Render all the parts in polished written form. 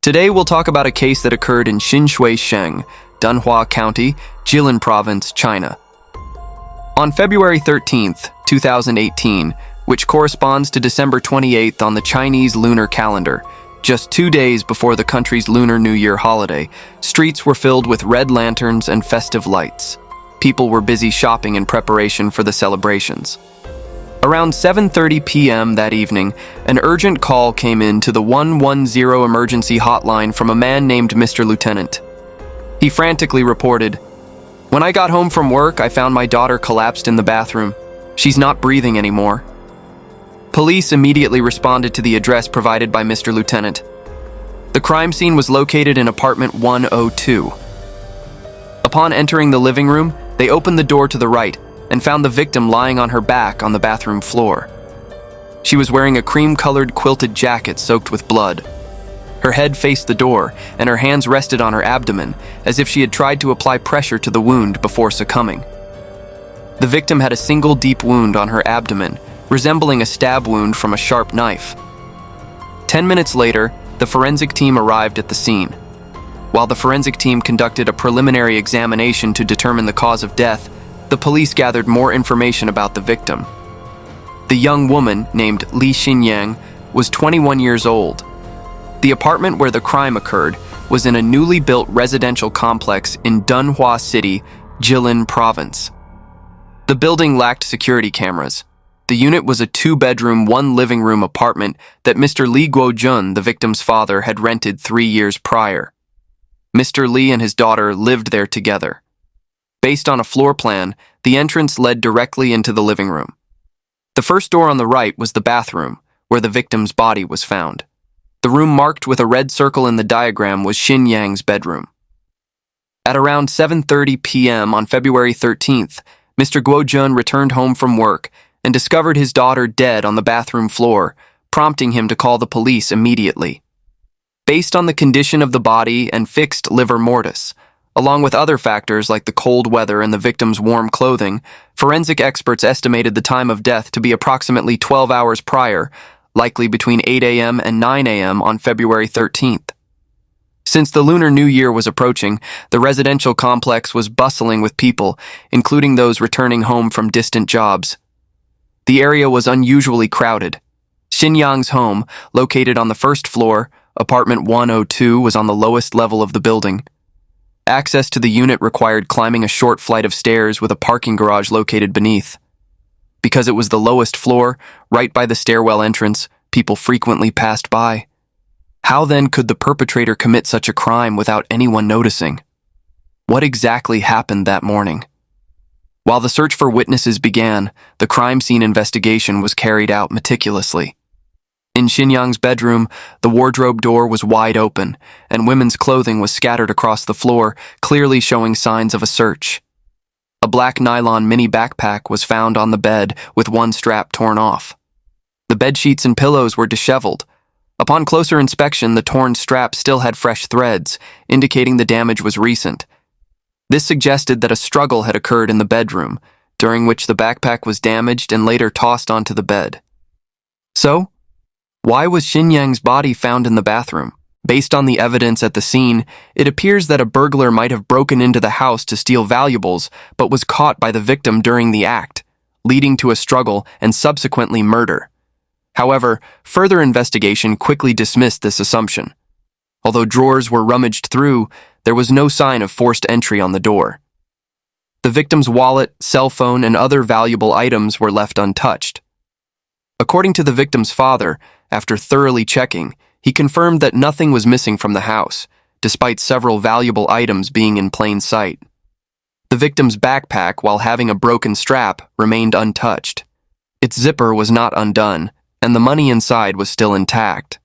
Today we'll talk about a case that occurred in Xinshui-Sheng, Dunhua County, Jilin Province, China. On February 13th, 2018, which corresponds to December 28th on the Chinese lunar calendar, just 2 days before the country's Lunar New Year holiday, streets were filled with red lanterns and festive lights. People were busy shopping in preparation for the celebrations. Around 7:30 p.m. that evening, an urgent call came in to the 110 emergency hotline from a man named Mr. Lieutenant. He frantically reported, "When I got home from work, I found my daughter collapsed in the bathroom. She's not breathing anymore." Police immediately responded to the address provided by Mr. Lieutenant. The crime scene was located in apartment 102. Upon entering the living room, they opened the door to the right and found the victim lying on her back on the bathroom floor. She was wearing a cream-colored quilted jacket soaked with blood. Her head faced the door, and her hands rested on her abdomen, as if she had tried to apply pressure to the wound before succumbing. The victim had a single deep wound on her abdomen, resembling a stab wound from a sharp knife. 10 minutes later, the forensic team arrived at the scene. While the forensic team conducted a preliminary examination to determine the cause of death, the police gathered more information about the victim. The young woman, named Li Xinyang, was 21 years old. The apartment where the crime occurred was in a newly built residential complex in Dunhua City, Jilin Province. The building lacked security cameras. The unit was a 2-bedroom, 1-living-room apartment that Mr. Li Guojun, the victim's father, had rented 3 years prior. Mr. Li and his daughter lived there together. Based on a floor plan, the entrance led directly into the living room. The first door on the right was the bathroom, where the victim's body was found. The room marked with a red circle in the diagram was Xinyang's bedroom. At around 7:30 p.m. on February 13th, Mr. Guojun returned home from work and discovered his daughter dead on the bathroom floor, prompting him to call the police immediately. Based on the condition of the body and fixed livor mortis, along with other factors like the cold weather and the victim's warm clothing, forensic experts estimated the time of death to be approximately 12 hours prior, likely between 8 a.m. and 9 a.m. on February 13th. Since the Lunar New Year was approaching, the residential complex was bustling with people, including those returning home from distant jobs. The area was unusually crowded. Xinyang's home, located on the first floor, apartment 102, was on the lowest level of the building. Access to the unit required climbing a short flight of stairs with a parking garage located beneath. Because it was the lowest floor, right by the stairwell entrance, people frequently passed by. How then could the perpetrator commit such a crime without anyone noticing? What exactly happened that morning? While the search for witnesses began, the crime scene investigation was carried out meticulously. In Xinyang's bedroom, the wardrobe door was wide open, and women's clothing was scattered across the floor, clearly showing signs of a search. A black nylon mini backpack was found on the bed with one strap torn off. The bedsheets and pillows were disheveled. Upon closer inspection, the torn strap still had fresh threads, indicating the damage was recent. This suggested that a struggle had occurred in the bedroom, during which the backpack was damaged and later tossed onto the bed. So, why was Xinyang's body found in the bathroom? Based on the evidence at the scene, it appears that a burglar might have broken into the house to steal valuables, but was caught by the victim during the act, leading to a struggle and subsequently murder. However, further investigation quickly dismissed this assumption. Although drawers were rummaged through, there was no sign of forced entry on the door. The victim's wallet, cell phone, and other valuable items were left untouched. According to the victim's father, after thoroughly checking, he confirmed that nothing was missing from the house, despite several valuable items being in plain sight. The victim's backpack, while having a broken strap, remained untouched. Its zipper was not undone, and the money inside was still intact.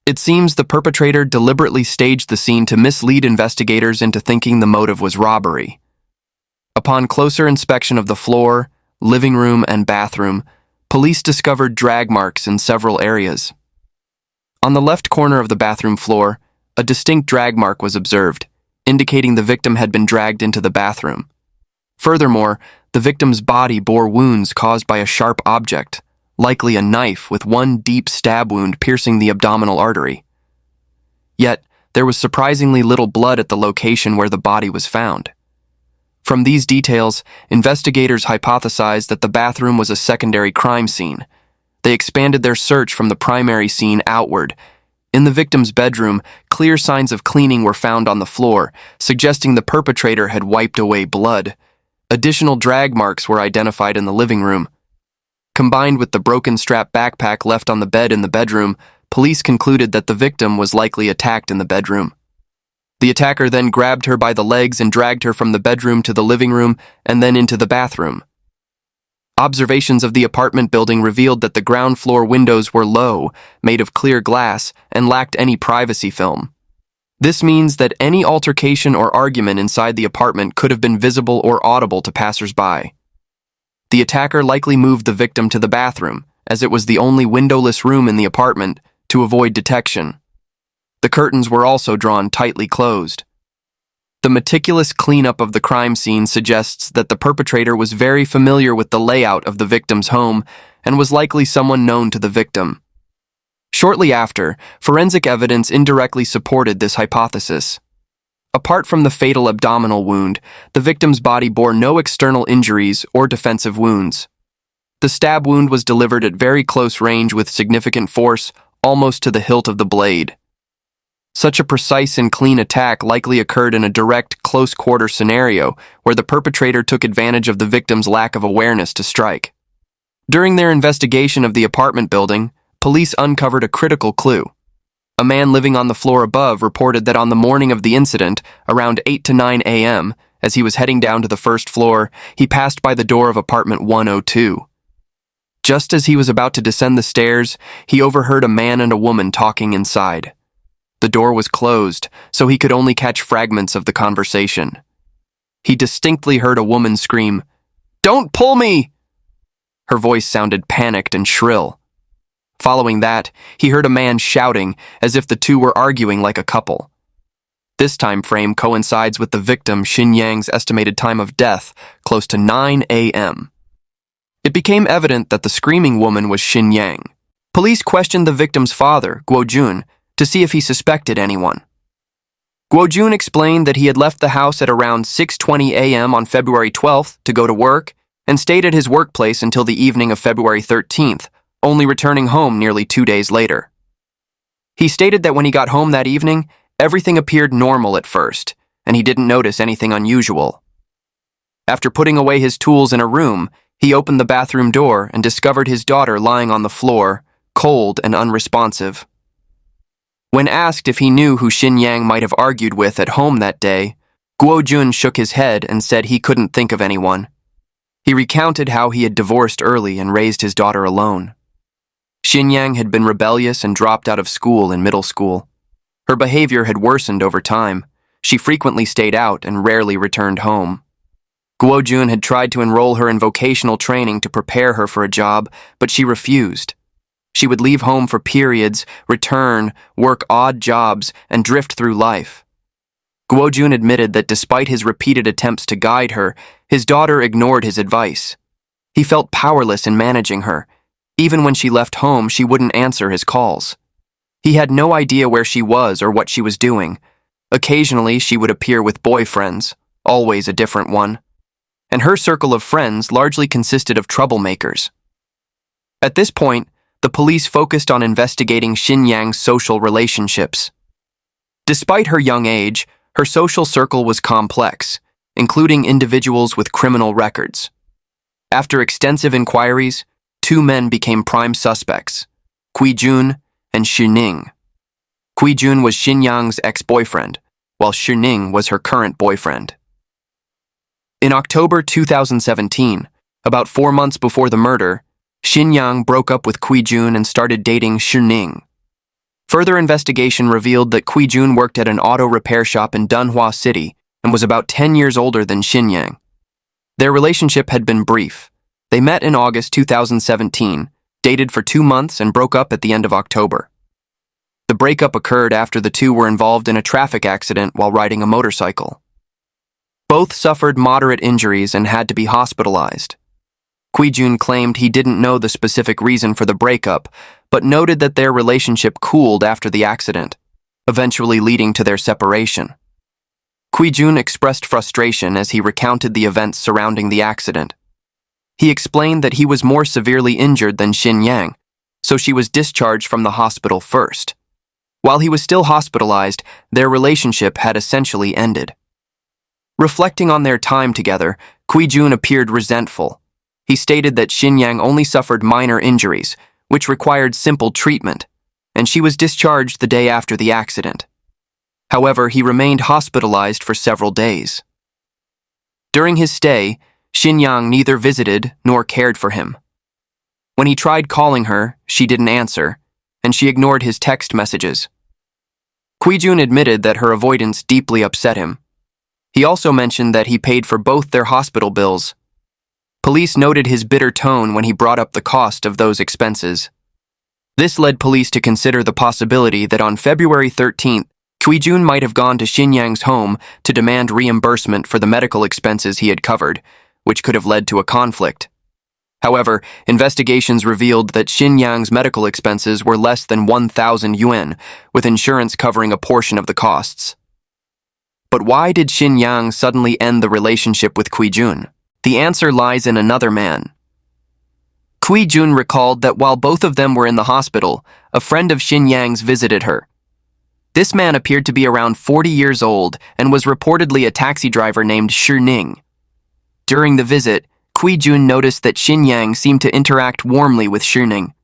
It seems the perpetrator deliberately staged the scene to mislead investigators into thinking the motive was robbery. Upon closer inspection of the floor, living room, and bathroom, police discovered drag marks in several areas. On the left corner of the bathroom floor, a distinct drag mark was observed, indicating the victim had been dragged into the bathroom. Furthermore, the victim's body bore wounds caused by a sharp object, likely a knife with one deep stab wound piercing the abdominal artery. Yet, there was surprisingly little blood at the location where the body was found. From these details, investigators hypothesized that the bathroom was a secondary crime scene. They expanded their search from the primary scene outward. In the victim's bedroom, clear signs of cleaning were found on the floor, suggesting the perpetrator had wiped away blood. Additional drag marks were identified in the living room. Combined with the broken strap backpack left on the bed in the bedroom, police concluded that the victim was likely attacked in the bedroom. The attacker then grabbed her by the legs and dragged her from the bedroom to the living room and then into the bathroom. Observations of the apartment building revealed that the ground floor windows were low, made of clear glass, and lacked any privacy film. This means that any altercation or argument inside the apartment could have been visible or audible to passers-by. The attacker likely moved the victim to the bathroom, as it was the only windowless room in the apartment, to avoid detection. The curtains were also drawn tightly closed. The meticulous cleanup of the crime scene suggests that the perpetrator was very familiar with the layout of the victim's home and was likely someone known to the victim. Shortly after, forensic evidence indirectly supported this hypothesis. Apart from the fatal abdominal wound, the victim's body bore no external injuries or defensive wounds. The stab wound was delivered at very close range with significant force, almost to the hilt of the blade. Such a precise and clean attack likely occurred in a direct, close-quarter scenario where the perpetrator took advantage of the victim's lack of awareness to strike. During their investigation of the apartment building, police uncovered a critical clue. A man living on the floor above reported that on the morning of the incident, around 8 to 9 a.m., as he was heading down to the first floor, he passed by the door of apartment 102. Just as he was about to descend the stairs, he overheard a man and a woman talking inside. The door was closed, so he could only catch fragments of the conversation. He distinctly heard a woman scream, "Don't pull me!" Her voice sounded panicked and shrill. Following that, he heard a man shouting as if the two were arguing like a couple. This time frame coincides with the victim Xin Yang's estimated time of death, close to 9 a.m. It became evident that the screaming woman was Xin Yang. Police questioned the victim's father, Guo Jun, to see if he suspected anyone. Guo Jun explained that he had left the house at around 6:20 a.m. on February 12th to go to work and stayed at his workplace until the evening of February 13th, only returning home nearly 2 days later. He stated that when he got home that evening, everything appeared normal at first, and he didn't notice anything unusual. After putting away his tools in a room, he opened the bathroom door and discovered his daughter lying on the floor, cold and unresponsive. When asked if he knew who Xin Yang might have argued with at home that day, Guo Jun shook his head and said he couldn't think of anyone. He recounted how he had divorced early and raised his daughter alone. Xin Yang had been rebellious and dropped out of school in middle school. Her behavior had worsened over time. She frequently stayed out and rarely returned home. Guo Jun had tried to enroll her in vocational training to prepare her for a job, but she refused. She would leave home for periods, return, work odd jobs, and drift through life. Guo Jun admitted that despite his repeated attempts to guide her, his daughter ignored his advice. He felt powerless in managing her. Even when she left home, she wouldn't answer his calls. He had no idea where she was or what she was doing. Occasionally, she would appear with boyfriends, always a different one. And her circle of friends largely consisted of troublemakers. At this point, the police focused on investigating Xin Yang's social relationships. Despite her young age, her social circle was complex, including individuals with criminal records. After extensive inquiries, 2 men became prime suspects, Kui Jun and Xu Ning. Kui Jun was Xin Yang's ex-boyfriend, while Xu Ning was her current boyfriend. In October 2017, about 4 months before the murder, Xin Yang broke up with Kui Jun and started dating Xu Ning. Further investigation revealed that Kui Jun worked at an auto repair shop in Dunhua City and was about 10 years older than Xin Yang. Their relationship had been brief. They met in August 2017, dated for 2 months, and broke up at the end of October. The breakup occurred after the two were involved in a traffic accident while riding a motorcycle. Both suffered moderate injuries and had to be hospitalized. Kui Jun claimed he didn't know the specific reason for the breakup, but noted that their relationship cooled after the accident. eventually leading to their separation. Qui-jun expressed frustration as he recounted the events surrounding the accident. He explained that he was more severely injured than Shin Yang, so she was discharged from the hospital first. While he was still hospitalized, their relationship had essentially ended. Reflecting on their time together, Qui-jun appeared resentful. He stated that Shin Yang only suffered minor injuries, which required simple treatment, and she was discharged the day after the accident. However, he remained hospitalized for several days. During his stay, Shin Yang neither visited nor cared for him. When he tried calling her, she didn't answer, and she ignored his text messages. Qui-jun admitted that her avoidance deeply upset him. He also mentioned that he paid for both their hospital bills. Police noted his bitter tone when he brought up the cost of those expenses. This led police to consider the possibility that on February 13th, Qui-jun might have gone to Shin Yang's home to demand reimbursement for the medical expenses he had covered, which could have led to a conflict. However, investigations revealed that Shin Yang's medical expenses were less than 1,000 yuan, with insurance covering a portion of the costs. But why did Shin Yang suddenly end the relationship with Qui-jun? The answer lies in another man. Qui-jun recalled that while both of them were in the hospital, a friend of Shin Yang's visited her. This man appeared to be around 40 years old and was reportedly a taxi driver named Shi Ning. During the visit, Qui-jun noticed that Shin Yang seemed to interact warmly with Shi Ning.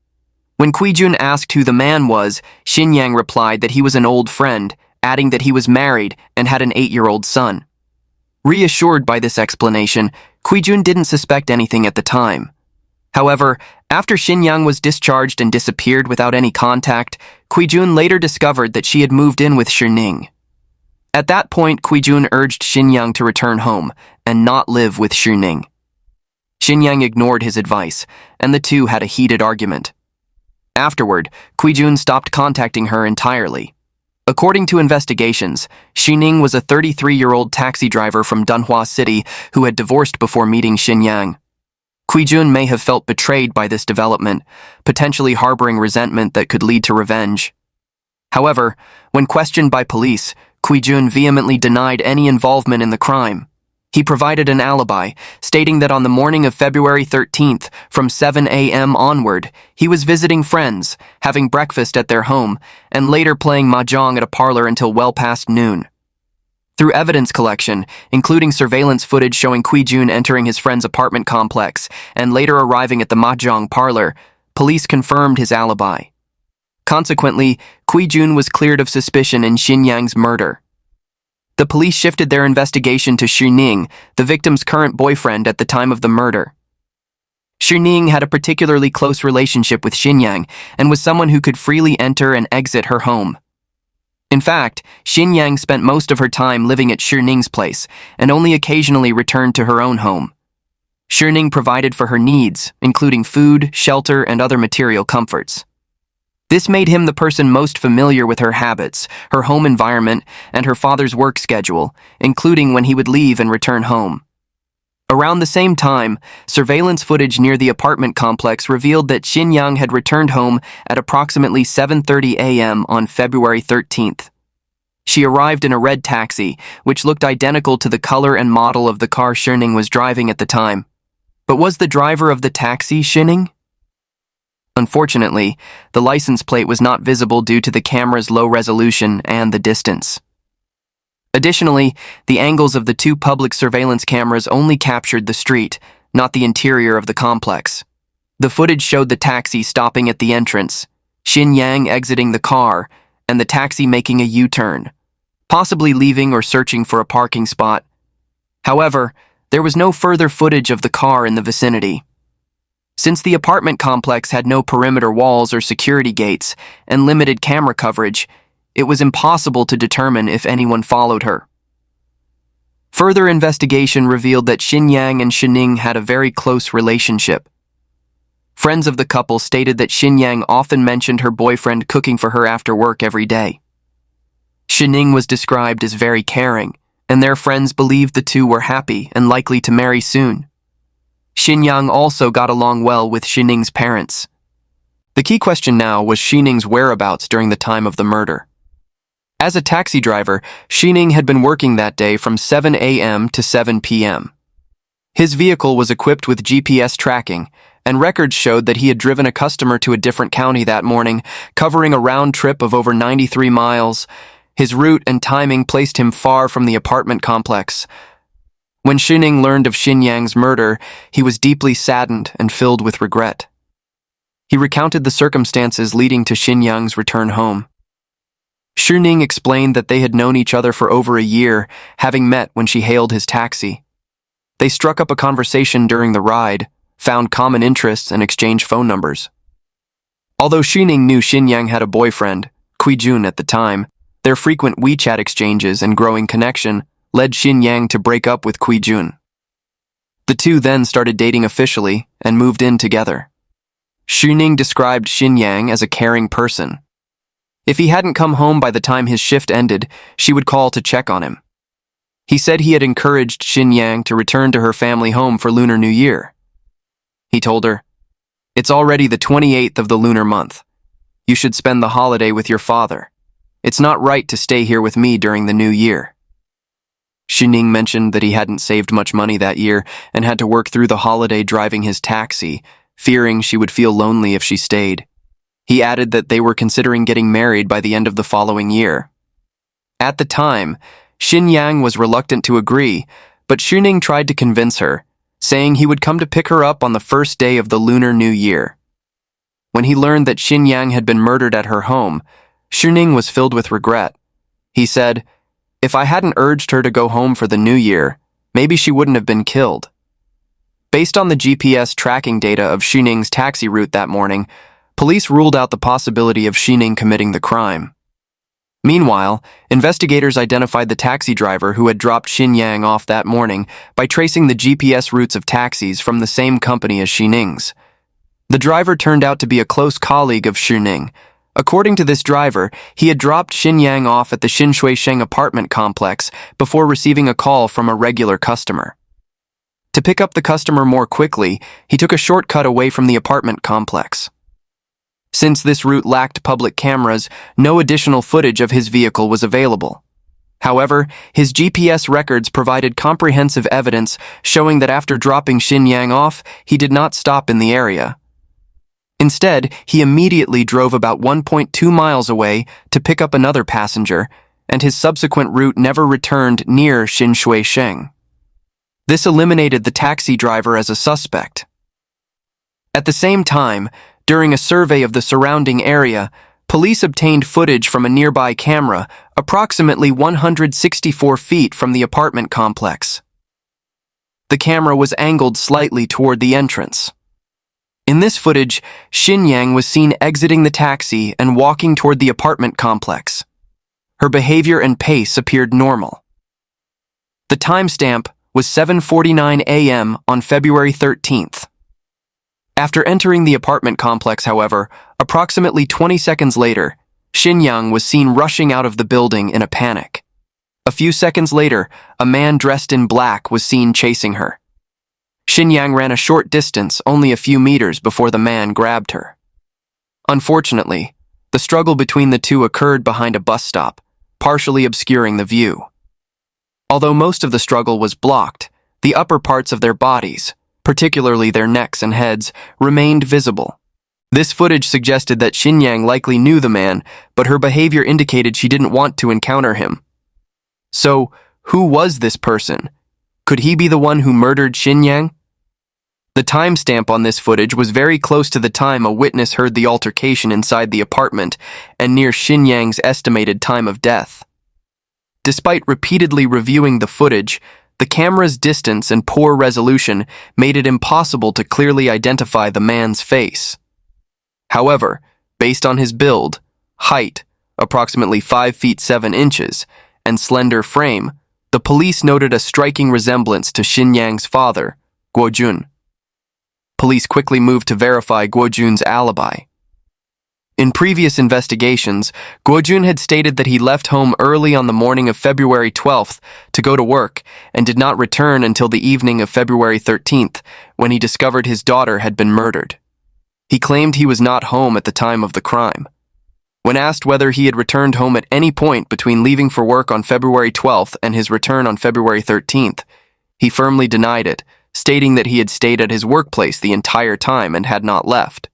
When Qui-jun asked who the man was, Shin Yang replied that he was an old friend, adding that he was married and had an 8-year-old son. Reassured by this explanation, Qui-jun didn't suspect anything at the time. However, after Shin Yang was discharged and disappeared without any contact, Qui-jun later discovered that she had moved in with Shi Ning. At that point, Qui-jun urged Shin Yang to return home and not live with Shi Ning. Shin Yang ignored his advice, and the two had a heated argument. Afterward, Qui-jun stopped contacting her entirely. According to investigations, Shi Ning was a 33-year-old taxi driver from Dunhua City who had divorced before meeting Shin Yang. Qui-jun may have felt betrayed by this development, potentially harboring resentment that could lead to revenge. However, when questioned by police, Qui-jun vehemently denied any involvement in the crime. He provided an alibi, stating that on the morning of February 13th, from 7 a.m. onward, he was visiting friends, having breakfast at their home, and later playing mahjong at a parlor until well past noon. Through evidence collection, including surveillance footage showing Qui-jun entering his friend's apartment complex and later arriving at the mahjong parlor, police confirmed his alibi. Consequently, Qui-jun was cleared of suspicion in Shin Yang's murder. The police shifted their investigation to Shi Ning, the victim's current boyfriend at the time of the murder. Shi Ning had a particularly close relationship with Shin Yang and was someone who could freely enter and exit her home. In fact, Shin Yang spent most of her time living at Shi Ning's place and only occasionally returned to her own home. Shi Ning provided for her needs, including food, shelter, and other material comforts. This made him the person most familiar with her habits, her home environment, and her father's work schedule, including when he would leave and return home. Around the same time, surveillance footage near the apartment complex revealed that Shin Yang had returned home at approximately 7:30 a.m. on February 13th. She arrived in a red taxi, which looked identical to the color and model of the car Shi Ning was driving at the time. But was the driver of the taxi Shi Ning? Unfortunately, the license plate was not visible due to the camera's low resolution and the distance. Additionally, the angles of the two public surveillance cameras only captured the street, not the interior of the complex. The footage showed the taxi stopping at the entrance, Shin Yang exiting the car, and the taxi making a U-turn, possibly leaving or searching for a parking spot. However, there was no further footage of the car in the vicinity. Since the apartment complex had no perimeter walls or security gates and limited camera coverage, it was impossible to determine if anyone followed her. Further investigation revealed that Shin Yang and Shi Ning had a very close relationship. Friends of the couple stated that Shin Yang often mentioned her boyfriend cooking for her after work every day. Shi Ning was described as very caring, and their friends believed the two were happy and likely to marry soon. Shin Yang also got along well with Shi Ning's parents. The key question now was Shi Ning's whereabouts during the time of the murder. As a taxi driver, Xining had been working that day from 7 a.m. to 7 p.m. His vehicle was equipped with GPS tracking, and records showed that he had driven a customer to a different county that morning, covering a round trip of over 93 miles. His route and timing placed him far from the apartment complex. When Xining learned of Xinyang's murder, he was deeply saddened and filled with regret. He recounted the circumstances leading to Xinyang's return home. Xining explained that they had known each other for over a year, having met when she hailed his taxi. They struck up a conversation during the ride, found common interests, and exchanged phone numbers. Although Xining knew Xinyang had a boyfriend, Jun at the time, their frequent WeChat exchanges and growing connection led Xinyang to break up with Jun. The two then started dating officially and moved in together. Xining described Xinyang as a caring person. If he hadn't come home by the time his shift ended, she would call to check on him. He said he had encouraged Xinyang to return to her family home for Lunar New Year. He told her, "It's already the 28th of the lunar month. You should spend the holiday with your father. It's not right to stay here with me during the new year." Xining mentioned that he hadn't saved much money that year and had to work through the holiday driving his taxi, fearing she would feel lonely if she stayed. He added that they were considering getting married by the end of the following year. At the time, Xinyang was reluctant to agree, but Xining tried to convince her, saying he would come to pick her up on the first day of the Lunar New Year. When he learned that Xinyang had been murdered at her home, Xining was filled with regret. He said, "If I hadn't urged her to go home for the New Year, maybe she wouldn't have been killed." Based on the GPS tracking data of Xining's taxi route that morning, police ruled out the possibility of Xining committing the crime. Meanwhile, investigators identified the taxi driver who had dropped Xinyang off that morning by tracing the GPS routes of taxis from the same company as Xining's. The driver turned out to be a close colleague of Xining. According to this driver, he had dropped Xinyang off at the Shinshuisheng apartment complex before receiving a call from a regular customer. To pick up the customer more quickly, he took a shortcut away from the apartment complex. Since this route lacked public cameras, no additional footage of his vehicle was available. However, his GPS records provided comprehensive evidence showing that after dropping Xinyang off, he did not stop in the area. Instead, he immediately drove about 1.2 miles away to pick up another passenger, and his subsequent route never returned near Shinshuisheng. This eliminated the taxi driver as a suspect. At the same time, during a survey of the surrounding area, police obtained footage from a nearby camera, approximately 164 feet from the apartment complex. The camera was angled slightly toward the entrance. In this footage, Xinyang was seen exiting the taxi and walking toward the apartment complex. Her behavior and pace appeared normal. The timestamp was 7:49 a.m. on February 13th. After entering the apartment complex, however, approximately 20 seconds later, Xinyang was seen rushing out of the building in a panic. A few seconds later, a man dressed in black was seen chasing her. Xinyang ran a short distance, only a few meters, before the man grabbed her. Unfortunately, the struggle between the two occurred behind a bus stop, partially obscuring the view. Although most of the struggle was blocked, the upper parts of their bodies, particularly their necks and heads, remained visible. This footage suggested that Xinyang likely knew the man, but her behavior indicated she didn't want to encounter him. So, who was this person? Could he be the one who murdered Xinyang? The timestamp on this footage was very close to the time a witness heard the altercation inside the apartment and near Xinyang's estimated time of death. Despite repeatedly reviewing the footage, the camera's distance and poor resolution made it impossible to clearly identify the man's face. However, based on his build, height, approximately 5 feet 7 inches, and slender frame, the police noted a striking resemblance to Xinyang's father, Jun. Police quickly moved to verify Jun's alibi. In previous investigations, Jun had stated that he left home early on the morning of February 12th to go to work and did not return until the evening of February 13th, when he discovered his daughter had been murdered. He claimed he was not home at the time of the crime. When asked whether he had returned home at any point between leaving for work on February 12th and his return on February 13th, he firmly denied it, stating that he had stayed at his workplace the entire time and had not left.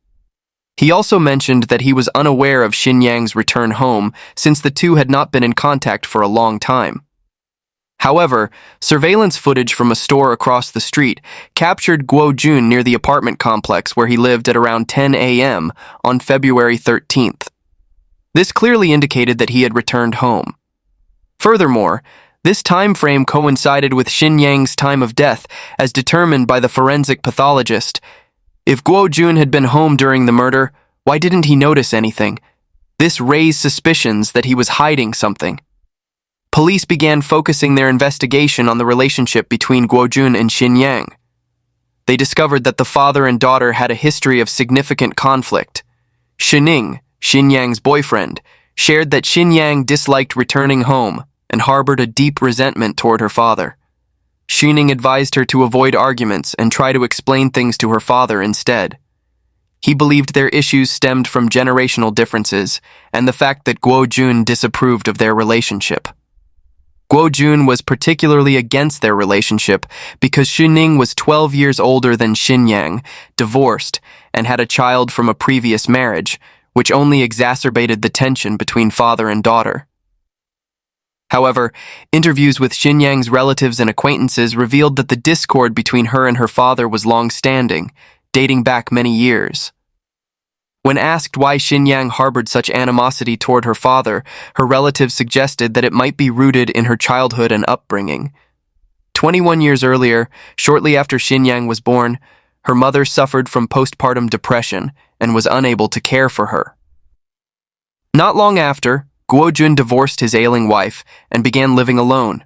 He also mentioned that he was unaware of Xinyang's return home since the two had not been in contact for a long time. However, surveillance footage from a store across the street captured Guo Jun near the apartment complex where he lived at around 10 a.m. on February 13th. This clearly indicated that he had returned home. Furthermore, this time frame coincided with Xinyang's time of death as determined by the forensic pathologist. If Guo Jun had been home during the murder, why didn't he notice anything? This raised suspicions that he was hiding something. Police began focusing their investigation on the relationship between Guo Jun and Xinyang. They discovered that the father and daughter had a history of significant conflict. Shining, Xinyang's boyfriend, shared that Xinyang disliked returning home and harbored a deep resentment toward her father. Shining advised her to avoid arguments and try to explain things to her father instead. He believed their issues stemmed from generational differences and the fact that Guo Jun disapproved of their relationship. Guo Jun was particularly against their relationship because Shining was 12 years older than Xinyang, divorced, and had a child from a previous marriage, which only exacerbated the tension between father and daughter. However, interviews with Xinyang's relatives and acquaintances revealed that the discord between her and her father was long-standing, dating back many years. When asked why Xinyang harbored such animosity toward her father, her relatives suggested that it might be rooted in her childhood and upbringing. 21 years earlier, shortly after Xinyang was born, her mother suffered from postpartum depression and was unable to care for her. Not long after, Guo Jun divorced his ailing wife and began living alone.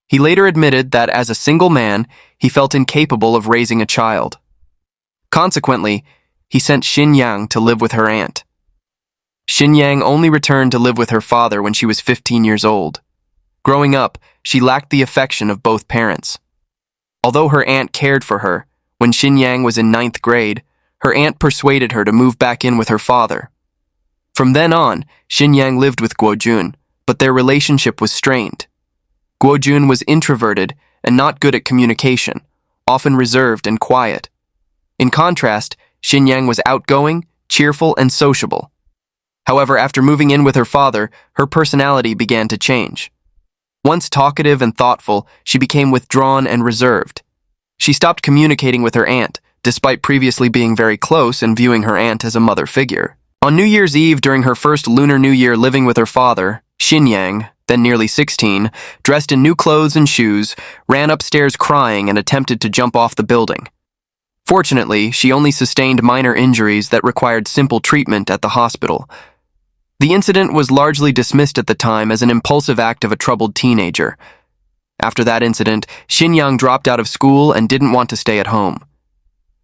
He later admitted that as a single man, he felt incapable of raising a child. Consequently, he sent Xinyang to live with her aunt. Xinyang only returned to live with her father when she was 15 years old. Growing up, she lacked the affection of both parents. Although her aunt cared for her, when Xinyang was in 9th grade, her aunt persuaded her to move back in with her father. From then on, Xinyang lived with Guo Jun, but their relationship was strained. Guo Jun was introverted and not good at communication, often reserved and quiet. In contrast, Xinyang was outgoing, cheerful, and sociable. However, after moving in with her father, her personality began to change. Once talkative and thoughtful, she became withdrawn and reserved. She stopped communicating with her aunt, despite previously being very close and viewing her aunt as a mother figure. On New Year's Eve, during her first Lunar New Year living with her father, Xinyang, then nearly 16, dressed in new clothes and shoes, ran upstairs crying and attempted to jump off the building. Fortunately, she only sustained minor injuries that required simple treatment at the hospital. The incident was largely dismissed at the time as an impulsive act of a troubled teenager. After that incident, Xinyang dropped out of school and didn't want to stay at home.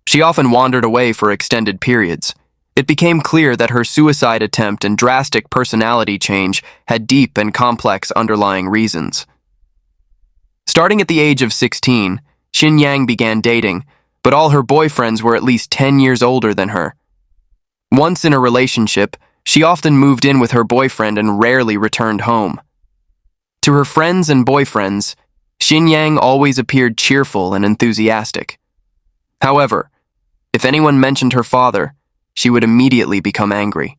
She often wandered away for extended periods. It became clear that her suicide attempt and drastic personality change had deep and complex underlying reasons. Starting at the age of 16, Xinyang began dating, but all her boyfriends were at least 10 years older than her. Once in a relationship, she often moved in with her boyfriend and rarely returned home. To her friends and boyfriends, Xinyang always appeared cheerful and enthusiastic. However, if anyone mentioned her father, she would immediately become angry.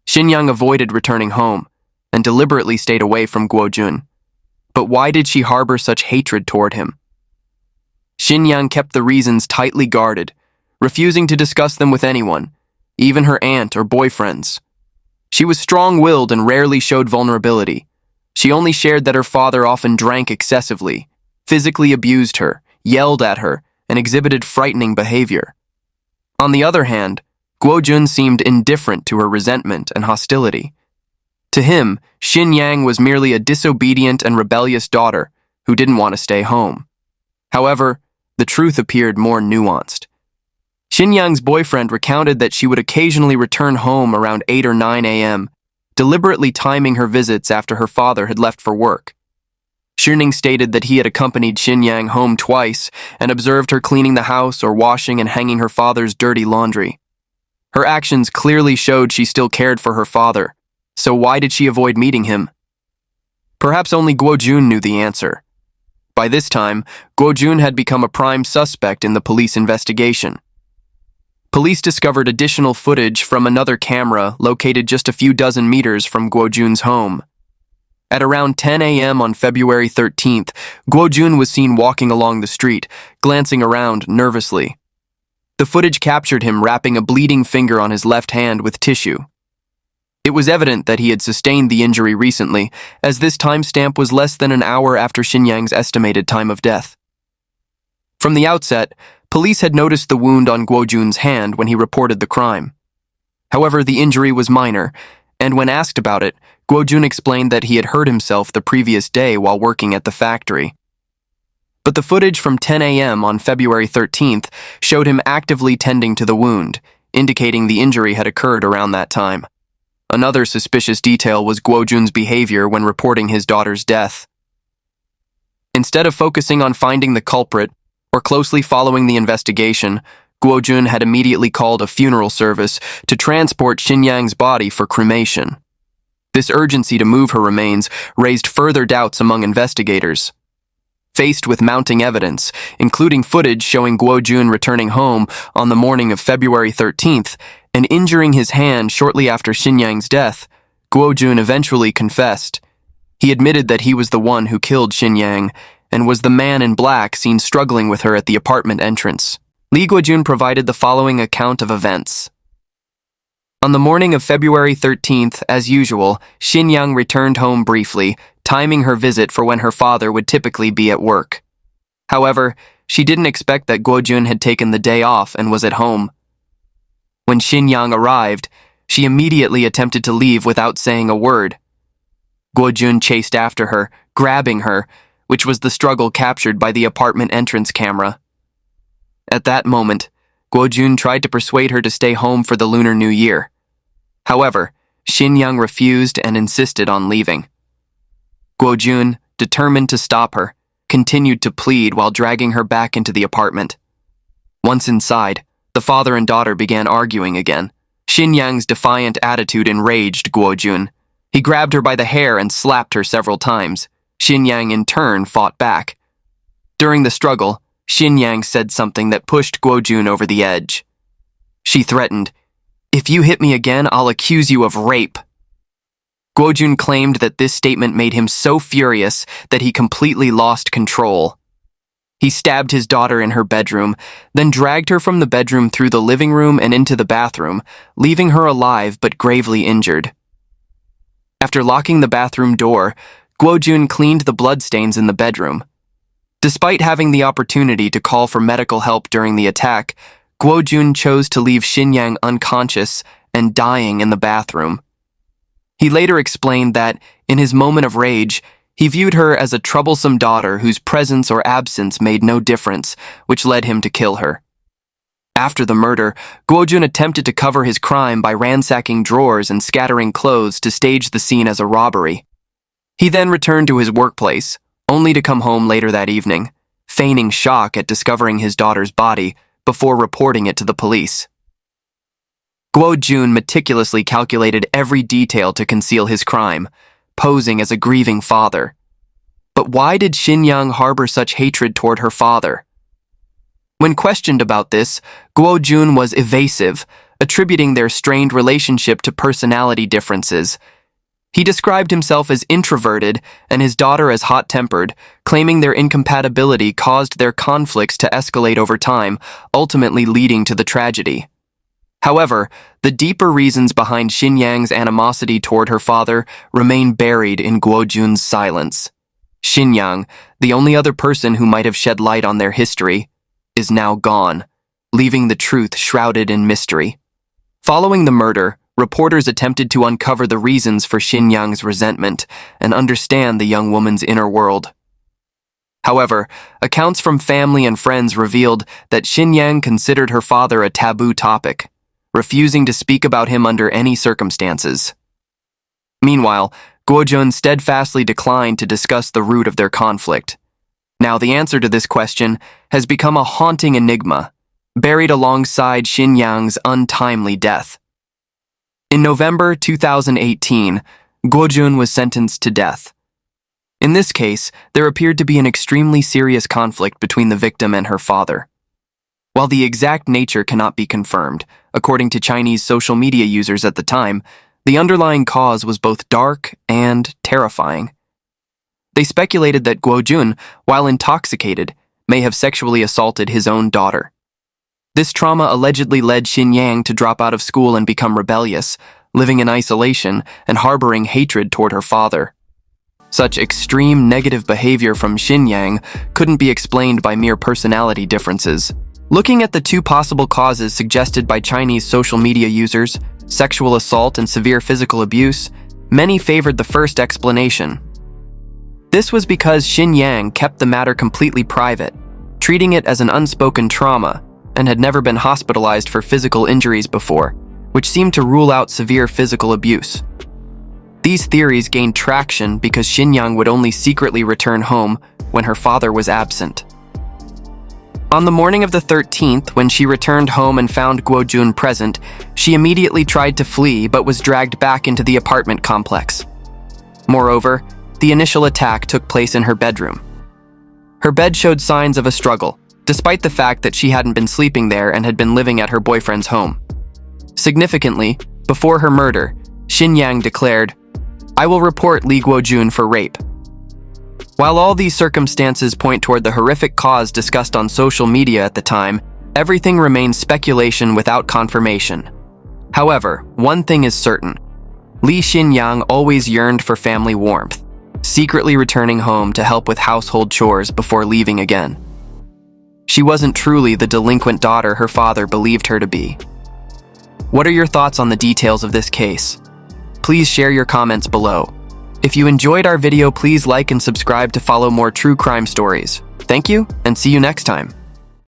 Xinyang avoided returning home and deliberately stayed away from Guo Jun. But why did she harbor such hatred toward him? Xinyang kept the reasons tightly guarded, refusing to discuss them with anyone, even her aunt or boyfriends. She was strong-willed and rarely showed vulnerability. She only shared that her father often drank excessively, physically abused her, yelled at her, and exhibited frightening behavior. On the other hand, Guo Jun seemed indifferent to her resentment and hostility. To him, Xinyang was merely a disobedient and rebellious daughter who didn't want to stay home. However, the truth appeared more nuanced. Xinyang's boyfriend recounted that she would occasionally return home around 8 or 9 a.m., deliberately timing her visits after her father had left for work. Shining stated that he had accompanied Xinyang home twice and observed her cleaning the house or washing and hanging her father's dirty laundry. Her actions clearly showed she still cared for her father, so why did she avoid meeting him? Perhaps only Guo Jun knew the answer. By this time, Guo Jun had become a prime suspect in the police investigation. Police discovered additional footage from another camera located just a few dozen meters from Guo Jun's home. At around 10 a.m. on February 13th, Guo Jun was seen walking along the street, glancing around nervously. The footage captured him wrapping a bleeding finger on his left hand with tissue. It was evident that he had sustained the injury recently, as this timestamp was less than an hour after Xinyang's estimated time of death. From the outset, police had noticed the wound on Guo Jun's hand when he reported the crime. However, the injury was minor, and when asked about it, Guo Jun explained that he had hurt himself the previous day while working at the factory. But the footage from 10 a.m. on February 13th showed him actively tending to the wound, indicating the injury had occurred around that time. Another suspicious detail was Guo Jun's behavior when reporting his daughter's death. Instead of focusing on finding the culprit or closely following the investigation, Guo Jun had immediately called a funeral service to transport Xinyang's body for cremation. This urgency to move her remains raised further doubts among investigators. Faced with mounting evidence, including footage showing Guo Jun returning home on the morning of February 13th and injuring his hand shortly after Xinyang's death, Guo Jun eventually confessed. He admitted that he was the one who killed Xinyang and was the man in black seen struggling with her at the apartment entrance. Li Guojun provided the following account of events. On the morning of February 13th, as usual, Xinyang returned home briefly, timing her visit for when her father would typically be at work. However, she didn't expect that Guo Jun had taken the day off and was at home. When Xinyang arrived, she immediately attempted to leave without saying a word. Guo Jun chased after her, grabbing her, which was the struggle captured by the apartment entrance camera. At that moment, Guo Jun tried to persuade her to stay home for the Lunar New Year. However, Xinyang refused and insisted on leaving. Guo Jun, determined to stop her, continued to plead while dragging her back into the apartment. Once inside, the father and daughter began arguing again. Xinyang's defiant attitude enraged Guo Jun. He grabbed her by the hair and slapped her several times. Xinyang in turn fought back. During the struggle, Xinyang said something that pushed Guo Jun over the edge. She threatened, "If you hit me again, I'll accuse you of rape." Guo Jun claimed that this statement made him so furious that he completely lost control. He stabbed his daughter in her bedroom, then dragged her from the bedroom through the living room and into the bathroom, leaving her alive but gravely injured. After locking the bathroom door, Guo Jun cleaned the bloodstains in the bedroom. Despite having the opportunity to call for medical help during the attack, Guo Jun chose to leave Xinyang unconscious and dying in the bathroom. He later explained that, in his moment of rage, he viewed her as a troublesome daughter whose presence or absence made no difference, which led him to kill her. After the murder, Guo Jun attempted to cover his crime by ransacking drawers and scattering clothes to stage the scene as a robbery. He then returned to his workplace, only to come home later that evening, feigning shock at discovering his daughter's body before reporting it to the police. Guo Jun meticulously calculated every detail to conceal his crime, posing as a grieving father. But why did Xinyang harbor such hatred toward her father? When questioned about this, Guo Jun was evasive, attributing their strained relationship to personality differences. He described himself as introverted and his daughter as hot-tempered, claiming their incompatibility caused their conflicts to escalate over time, ultimately leading to the tragedy. However, the deeper reasons behind Xinyang's animosity toward her father remain buried in Guo Jun's silence. Xinyang, the only other person who might have shed light on their history, is now gone, leaving the truth shrouded in mystery. Following the murder, reporters attempted to uncover the reasons for Xinyang's resentment and understand the young woman's inner world. However, accounts from family and friends revealed that Xinyang considered her father a taboo topic, refusing to speak about him under any circumstances. Meanwhile, Guo Jun steadfastly declined to discuss the root of their conflict. Now, the answer to this question has become a haunting enigma. buried alongside Xin Yang's untimely death. In November 2018, Guo Jun was sentenced to death. In this case, there appeared to be an extremely serious conflict between the victim and her father. While the exact nature cannot be confirmed, according to Chinese social media users at the time, the underlying cause was both dark and terrifying. They speculated that Guo Jun, while intoxicated, may have sexually assaulted his own daughter. This trauma allegedly led Xin Yang to drop out of school and become rebellious, living in isolation and harboring hatred toward her father. Such extreme negative behavior from Xin Yang couldn't be explained by mere personality differences. Looking at the two possible causes suggested by Chinese social media users, sexual assault and severe physical abuse, many favored the first explanation. This was because Xin Yang kept the matter completely private, treating it as an unspoken trauma, and had never been hospitalized for physical injuries before, which seemed to rule out severe physical abuse. These theories gained traction because Xin Yang would only secretly return home when her father was absent. On the morning of the 13th, when she returned home and found Guo Jun present, she immediately tried to flee but was dragged back into the apartment complex. Moreover, the initial attack took place in her bedroom. Her bed showed signs of a struggle, despite the fact that she hadn't been sleeping there and had been living at her boyfriend's home. Significantly, before her murder, Xin Yang declared, "I will report Li Guo Jun for rape." While all these circumstances point toward the horrific cause discussed on social media at the time, everything remains speculation without confirmation. However, one thing is certain. Li Xin Yang always yearned for family warmth, secretly returning home to help with household chores before leaving again. She wasn't truly the delinquent daughter her father believed her to be. What are your thoughts on the details of this case? Please share your comments below. If you enjoyed our video, please like and subscribe to follow more true crime stories. Thank you, and see you next time.